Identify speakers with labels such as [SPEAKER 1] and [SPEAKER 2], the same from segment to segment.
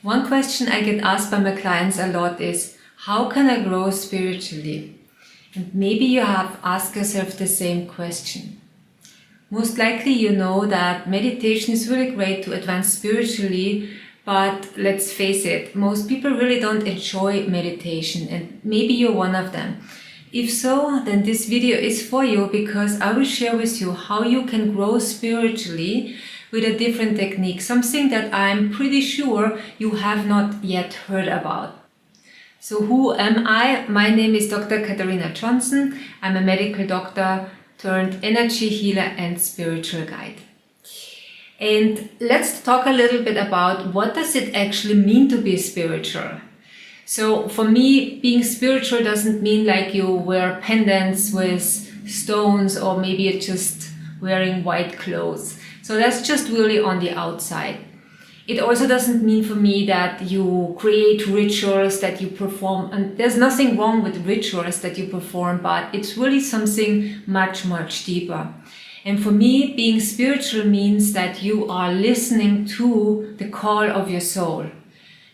[SPEAKER 1] One question I get asked by my clients a lot is, how can I grow spiritually? And maybe you have asked yourself the same question. Most likely you know that meditation is really great to advance spiritually, but let's face it, most people really don't enjoy meditation, and maybe you're one of them. If so, then this video is for you, because I will share with you how you can grow spiritually with a different technique, something that I'm pretty sure you have not yet heard about. So who am I? My name is Dr. Karina Johnson. I'm a medical doctor turned energy healer and spiritual guide. And let's talk a little bit about what does it actually mean to be spiritual. So for me, being spiritual doesn't mean like you wear pendants with stones, or maybe you're just wearing white clothes. So that's just really on the outside. It also doesn't mean for me that you create rituals that you perform, and there's nothing wrong with rituals that you perform, but it's really something much, much deeper. And for me, being spiritual means that you are listening to the call of your soul,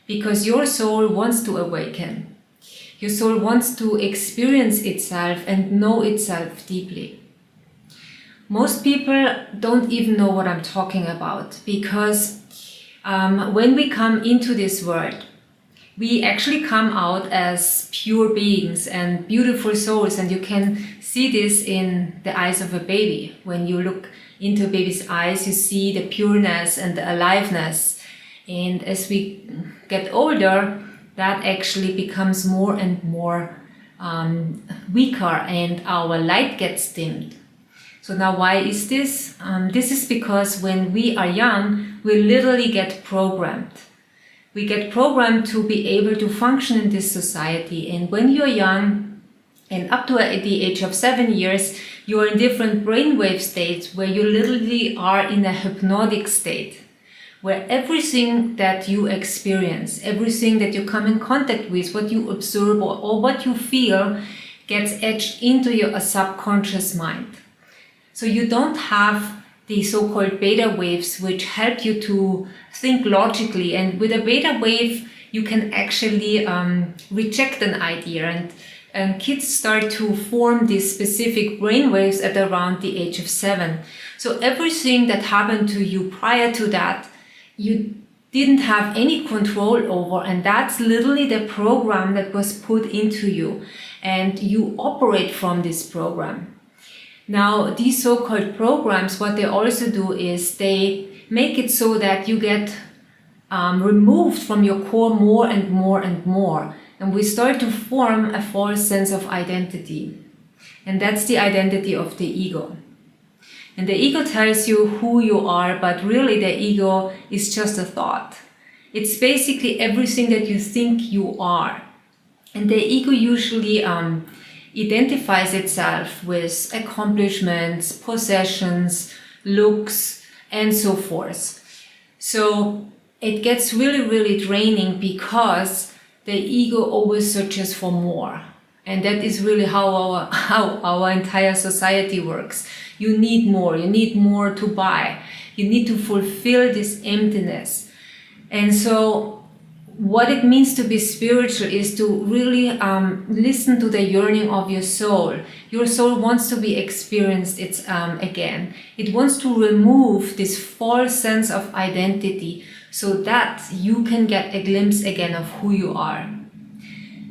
[SPEAKER 1] because your soul wants to awaken. Your soul wants to experience itself and know itself deeply. Most people don't even know what I'm talking about, because when we come into this world, we actually come out as pure beings and beautiful souls, and you can see this in the eyes of a baby. When you look into a baby's eyes, you see the pureness and the aliveness. And as we get older, that actually becomes more and more weaker, and our light gets dimmed. So now why is this? This is because when we are young, we literally get programmed. We get programmed to be able to function in this society. And when you're young, and up to the age of 7 years, you are in different brainwave states where you literally are in a hypnotic state, where everything that you experience, everything that you come in contact with, what you observe or what you feel, gets etched into your subconscious mind. So you don't have the so-called beta waves, which help you to think logically. And with a beta wave, you can actually reject an idea. And kids start to form these specific brain waves at around the age of 7. So everything that happened to you prior to that, you didn't have any control over. And that's literally the program that was put into you. And you operate from this program. Now, these so-called programs, what they also do is they make it so that you get removed from your core more and more and more. And we start to form a false sense of identity. And that's the identity of the ego. And the ego tells you who you are, but really the ego is just a thought. It's basically everything that you think you are. And the ego usually identifies itself with accomplishments, possessions, looks, and so forth. So it gets really, really draining, because the ego always searches for more. And that is really how our entire society works. You need more to buy. You need to fulfill this emptiness. And so what it means to be spiritual is to really listen to the yearning of your soul. Your soul wants to be experienced again. It wants to remove this false sense of identity so that you can get a glimpse again of who you are.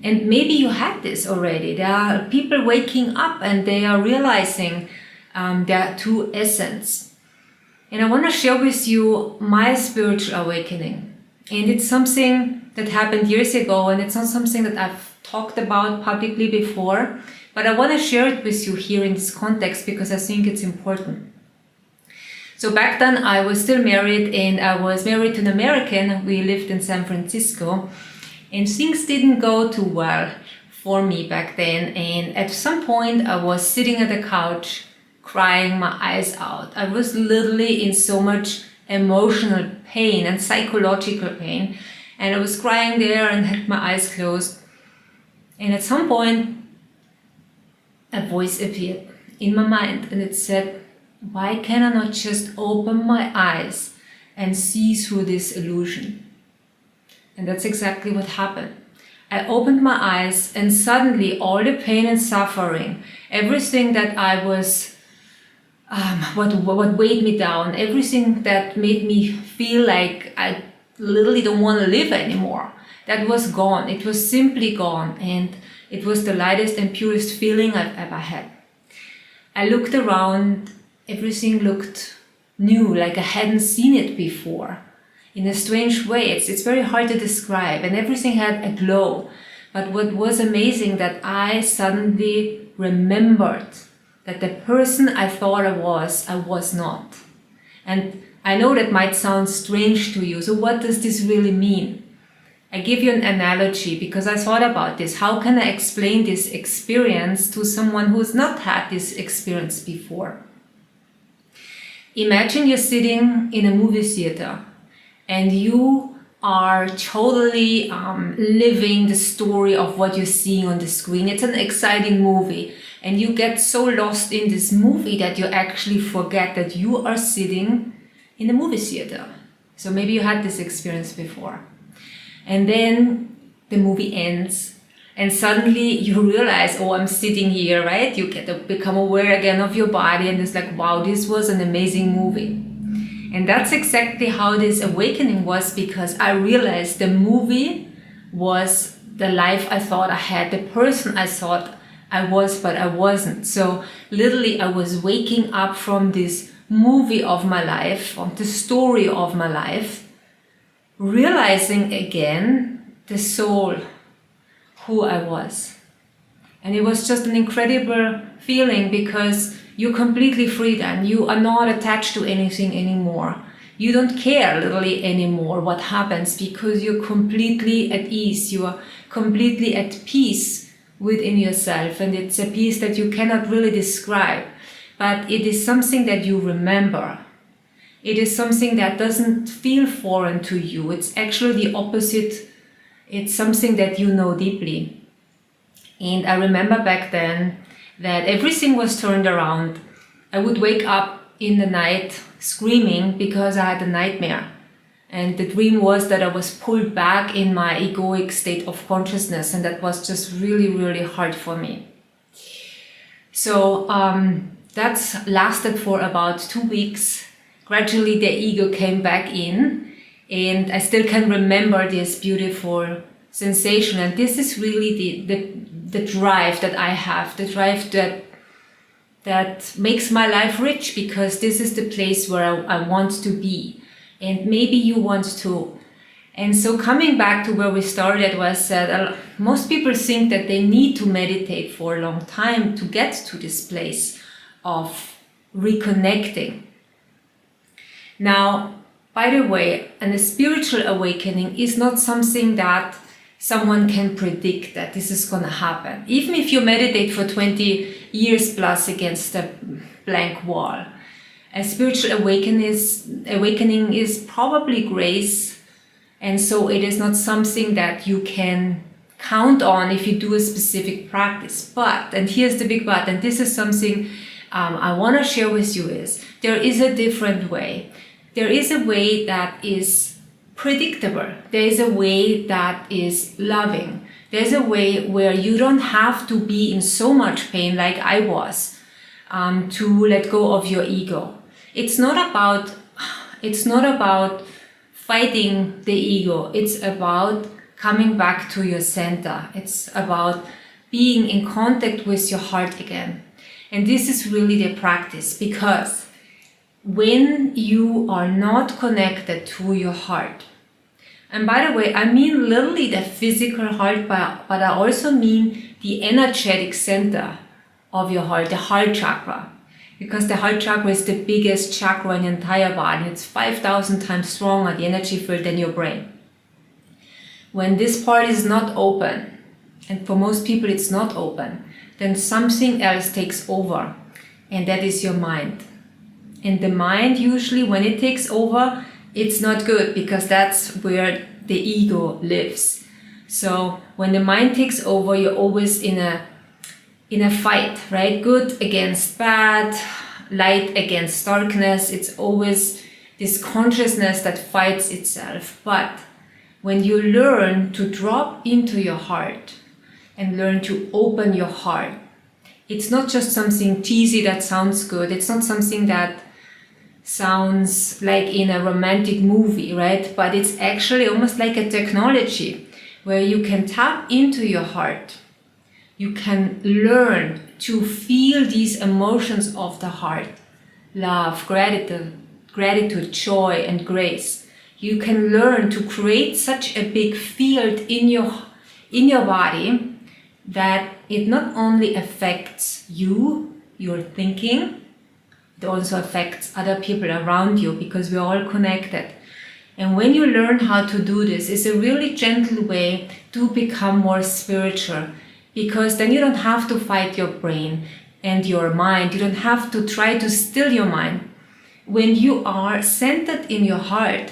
[SPEAKER 1] And maybe you had this already. There are people waking up and they are realizing their true essence. And I want to share with you my spiritual awakening. And it's something that happened years ago, and it's not something that I've talked about publicly before, but I want to share it with you here in this context because I think it's important. So back then I was still married, and I was married to an American. We lived in San Francisco, and things didn't go too well for me back then. And at some point I was sitting at the couch crying my eyes out. I was literally in so much emotional pain and psychological pain, and I was crying there and had my eyes closed. And at some point a voice appeared in my mind, and it said, why can I not just open my eyes and see through this illusion? And that's exactly what happened. I opened my eyes and suddenly all the pain and suffering, everything that I was, what weighed me down, everything that made me feel like I literally don't want to live anymore, that was gone. It was simply gone, and it was the lightest and purest feeling I've ever had. I looked around, everything looked new, like I hadn't seen it before. In a strange way, it's very hard to describe, and everything had a glow. But what was amazing, that I suddenly remembered that the person I thought I was not. And I know that might sound strange to you, so what does this really mean? I give you an analogy because I thought about this. How can I explain this experience to someone who's not had this experience before? Imagine you're sitting in a movie theater and you are totally living the story of what you're seeing on the screen. It's an exciting movie, and you get so lost in this movie that you actually forget that you are sitting in a movie theater. So maybe you had this experience before. And then the movie ends and suddenly you realize, oh, I'm sitting here, right? You get to become aware again of your body, and it's like, wow, this was an amazing movie. And that's exactly how this awakening was, because I realized the movie was the life I thought I had, the person I thought I was, but I wasn't. So literally I was waking up from this movie of my life, from the story of my life, realizing again the soul, who I was. And it was just an incredible feeling, because you're completely free then. You are not attached to anything anymore. You don't care literally anymore what happens, because you're completely at ease. You are completely at peace within yourself. And it's a peace that you cannot really describe, but it is something that you remember. It is something that doesn't feel foreign to you. It's actually the opposite. It's something that you know deeply. And I remember back then that everything was turned around. I would wake up in the night screaming because I had a nightmare. And the dream was that I was pulled back in my egoic state of consciousness, and that was just really, really hard for me. So that's lasted for about 2 weeks. Gradually the ego came back in, and I still can remember this beautiful sensation. And this is really the drive that I have, the drive that makes my life rich, because this is the place where I want to be, and maybe you want to. And so coming back to where we started was that most people think that they need to meditate for a long time to get to this place of reconnecting. Now, by the way, a spiritual awakening is not something that someone can predict that this is going to happen. Even if you meditate for 20 years plus against a blank wall, a spiritual awakening is probably grace, and so it is not something that you can count on if you do a specific practice. But, and here's the big but, and this is something I want to share with you, is there is a different way. There is a way that is predictable. There is a way that is loving. There's a way where you don't have to be in so much pain like I was to let go of your ego. It's not about fighting the ego. It's about coming back to your center. It's about being in contact with your heart again. And this is really the practice, because when you are not connected to your heart, and by the way, I mean literally the physical heart, but I also mean the energetic center of your heart, the heart chakra, because the heart chakra is the biggest chakra in the entire body. It's 5,000 times stronger, the energy field, than your brain. When this part is not open, and for most people it's not open, then something else takes over, and that is your mind. And the mind, usually when it takes over, it's not good, because that's where the ego lives. So when the mind takes over, you're always in a fight, right? Good against bad, light against darkness. It's always this consciousness that fights itself. But when you learn to drop into your heart and learn to open your heart. It's not just something cheesy that sounds good. It's not something that sounds like in a romantic movie, right? But it's actually almost like a technology where you can tap into your heart. You can learn to feel these emotions of the heart: love, gratitude, joy, and grace. You can learn to create such a big field in your body that it not only affects you, your thinking, it also affects other people around you, because we're all connected. And when you learn how to do this, it's a really gentle way to become more spiritual, because then you don't have to fight your brain and your mind. You don't have to try to still your mind. When you are centered in your heart,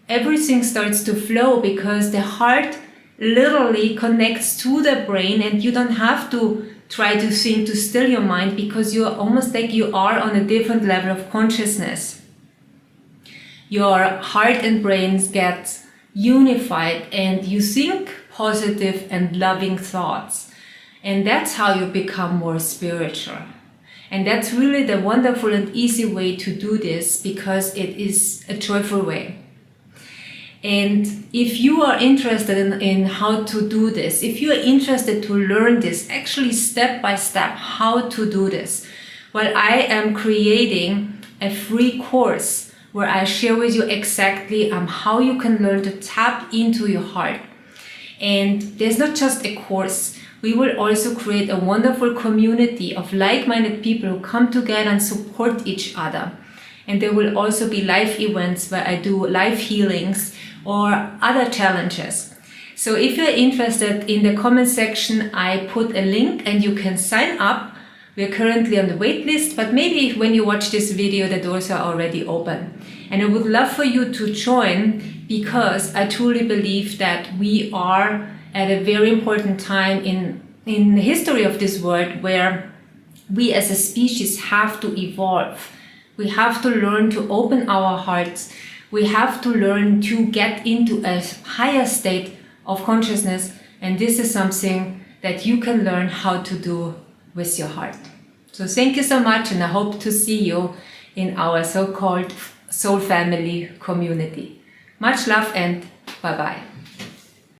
[SPEAKER 1] everything starts to flow, because the heart literally connects to the brain, and you don't have to try to think to still your mind, because you're almost like you are on a different level of consciousness. Your heart and brains get unified, and you think positive and loving thoughts. And that's how you become more spiritual. And that's really the wonderful and easy way to do this, because it is a joyful way. And if you are interested in how to do this, if you are interested to learn this, actually step by step, how to do this, well, I am creating a free course where I share with you exactly how you can learn to tap into your heart. And there's not just a course. We will also create a wonderful community of like-minded people who come together and support each other. And there will also be live events where I do live healings or other challenges. So if you're interested, in the comment section I put a link and you can sign up. We're currently on the wait list, but maybe when you watch this video the doors are already open. And I would love for you to join, because I truly believe that we are at a very important time in the history of this world, where we as a species have to evolve. We have to learn to open our hearts. We have to learn to get into a higher state of consciousness, and this is something that you can learn how to do with your heart. So thank you so much, and I hope to see you in our so-called soul family community. Much love and bye-bye.